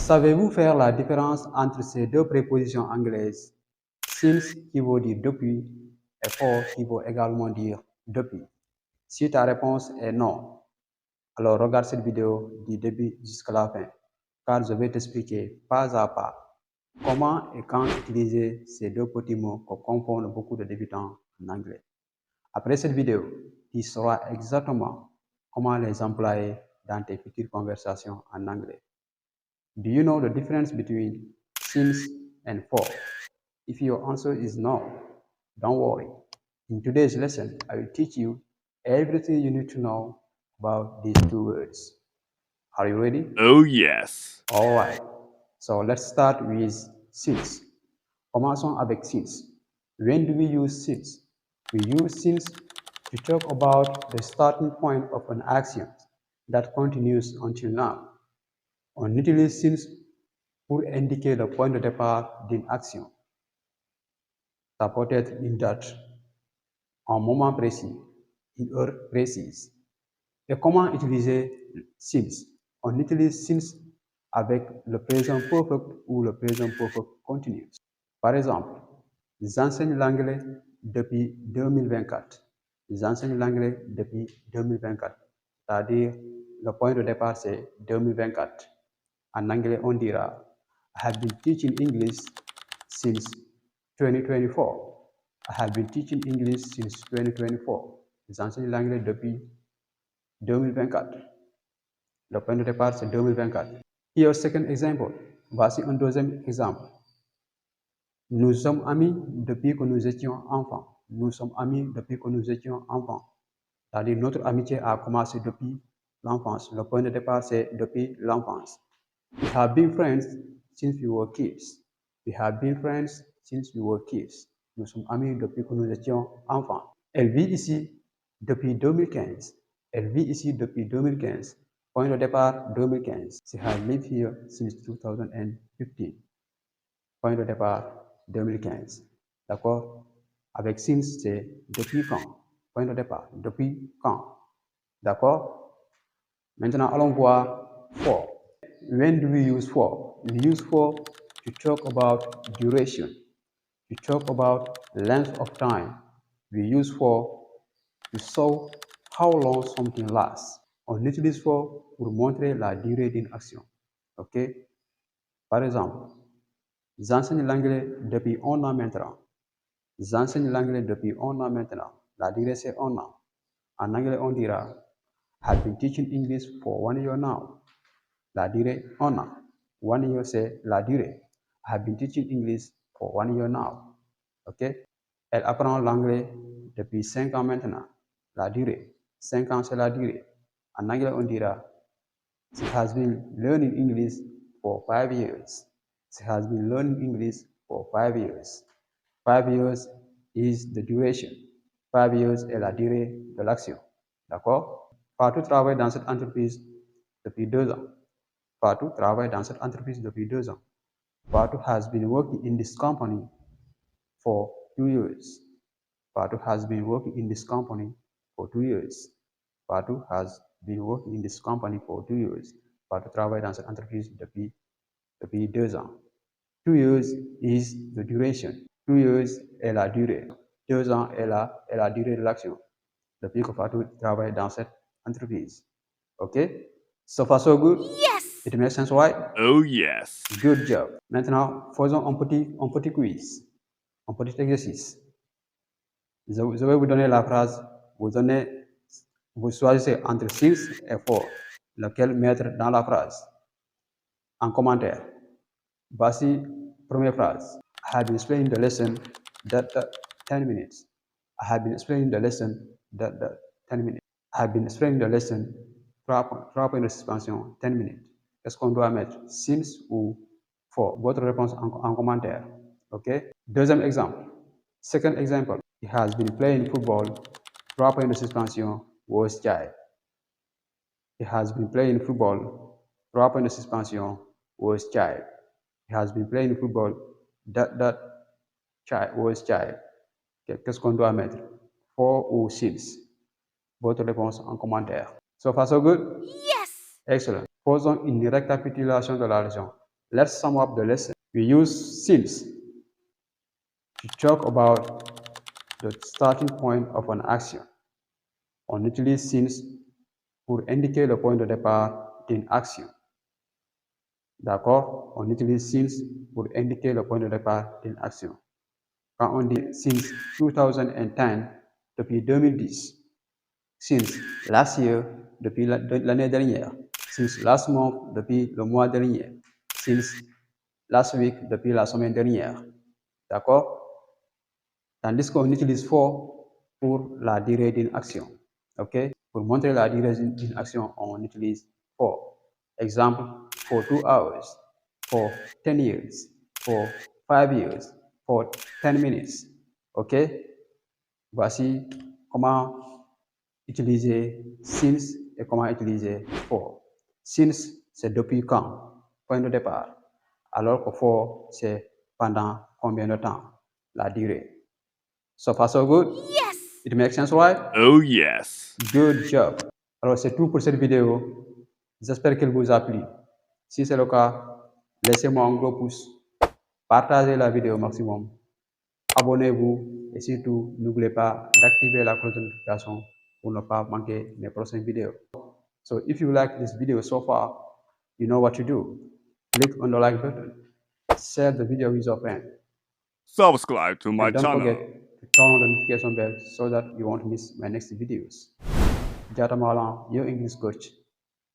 Savez-vous faire la différence entre ces deux prépositions anglaises, since qui veut dire depuis et for qui veut également dire depuis? Si ta réponse est non, alors regarde cette vidéo du début jusqu'à la fin, car je vais t'expliquer pas à pas comment et quand utiliser ces deux petits mots que confondent beaucoup de débutants en anglais. Après cette vidéo, tu sauras exactement comment les employer dans tes futures conversations en anglais. Do you know the difference between since and for? If your answer is no, don't worry. In today's lesson, I will teach you everything you need to know about these two words. Are you ready? Oh yes. Alright. So let's start with since. Commençons avec since. When do we use since? We use since to talk about the starting point of an action that continues until now. On utilise since pour indiquer le point de départ d'une action. Ça peut être une date, un moment précis, une heure précise. Et comment utiliser since? On utilise since avec le présent perfect ou le présent perfect continuous. Par exemple, j'enseigne l'anglais depuis 2024. J'enseigne l'anglais depuis 2024. C'est-à-dire, le point de départ, c'est 2024. En anglais, on dira I have been teaching English since 2024. I have been teaching English since 2024. J'enseigne l'anglais depuis 2024. Le point de départ, c'est 2024. Here's second example. Voici un deuxième exemple. Nous sommes amis depuis que nous étions enfants. Nous sommes amis depuis que nous étions enfants. C'est-à-dire notre amitié a commencé depuis l'enfance. Le point de départ, c'est depuis l'enfance. We have been friends since we were kids. We have been friends since we were kids. Nous sommes amis depuis que nous étions enfants. Elle vit ici depuis 2015. Elle vit ici depuis 2015. Point de départ 2015. She has lived here since 2015. Point de départ 2015. D'accord? Avec since, c'est depuis quand? Point de départ, depuis quand? D'accord? Maintenant, allons voir for. When do we use for? We use for to talk about duration, to talk about length of time. We use for to show how long something lasts. On utilise for pour montrer la durée d'une action. OK? Par exemple, j'enseigne l'anglais depuis 1 an maintenant. J'enseigne l'anglais depuis 1 an maintenant. La durée, c'est 1 an. En anglais, on dira I've been teaching English for 1 year now. La durée, 1 an. 1 year, c'est la durée. I've been teaching English for 1 year now. OK? Elle apprend l'anglais depuis 5 ans maintenant. La durée. 5 ans, c'est la durée. En anglais, on dira She has been learning English for 5 years. She has been learning English for 5 years. 5 years is the duration. 5 years est la durée de l'action. D'accord? Fatou travaille dans cette entreprise depuis 2 ans. Fatou travaille dans cette entreprise depuis 2 ans. Fatou has been working in this company for 2 years. Fatou has been working in this company for 2 years. Fatou has been working in this company for 2 years. Fatou travaille dans cette entreprise depuis 2 ans. 2 years is the duration. 2 years est la durée. 2 ans est la durée de l'action. Depuis que Fatou travaille dans cette entreprise. OK? So far, so good? Yes. It makes sense, right? Oh yes. Good job. Maintenant, faisons un petit quiz, un petit exercice. Je vais vous donner la phrase. Vous choisissez entre since et for, lequel mettre dans la phrase. En commentaire. Voici première phrase. I have been explaining the lesson that 10 minutes. I have been explaining the lesson that 10 minutes. I have been explaining the lesson 3 points de suspension 10 minutes. Est-ce qu'on doit mettre since ou for? Votre réponse en commentaire. OK? Deuxième exemple. Second example. He has been playing football 3 points de suspension was child. He has been playing football 3 points de suspension was child. He has been playing football that child was child. Qu'est-ce qu'on doit mettre? For ou since? Votre réponse en commentaire. So far, so good? Yes. Excellent. Faisons une récapitulation de la leçon. Let's sum up the lesson. We use since to talk about the starting point of an action. On utilise since pour indiquer le point de départ d'une action. D'accord? On utilise since pour indiquer le point de départ d'une action. Quand on dit since 2010, depuis 2010. Since last year, depuis l'année dernière. Since last month, depuis le mois dernier. Since last week, depuis la semaine dernière. D'accord? Tandis qu'on utilise for pour la durée d'une action. OK? Pour montrer la durée d'une action, on utilise for. Exemple, for 2 hours, for 10 years, for 5 years, for 10 minutes. OK? Voici comment utiliser since et comment utiliser for. Since, c'est depuis quand, point de départ. Alors que for, c'est pendant combien de temps, la durée. So far, so good? Yes! It makes sense, right? Oh, yes. Good job. Alors, c'est tout pour cette vidéo. J'espère qu'elle vous a plu. Si c'est le cas, laissez-moi un gros pouce. Partagez la vidéo au maximum. Abonnez-vous et surtout, n'oubliez pas d'activer la cloche de notification pour ne pas manquer mes prochaines vidéos. So, if you like this video so far, you know what to do. Click on the like button. Share the video with your friends. Subscribe to my And don't channel. forget to turn on the notification bell so that you won't miss my next videos. Jata Malan, your English coach.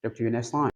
Talk to you next time.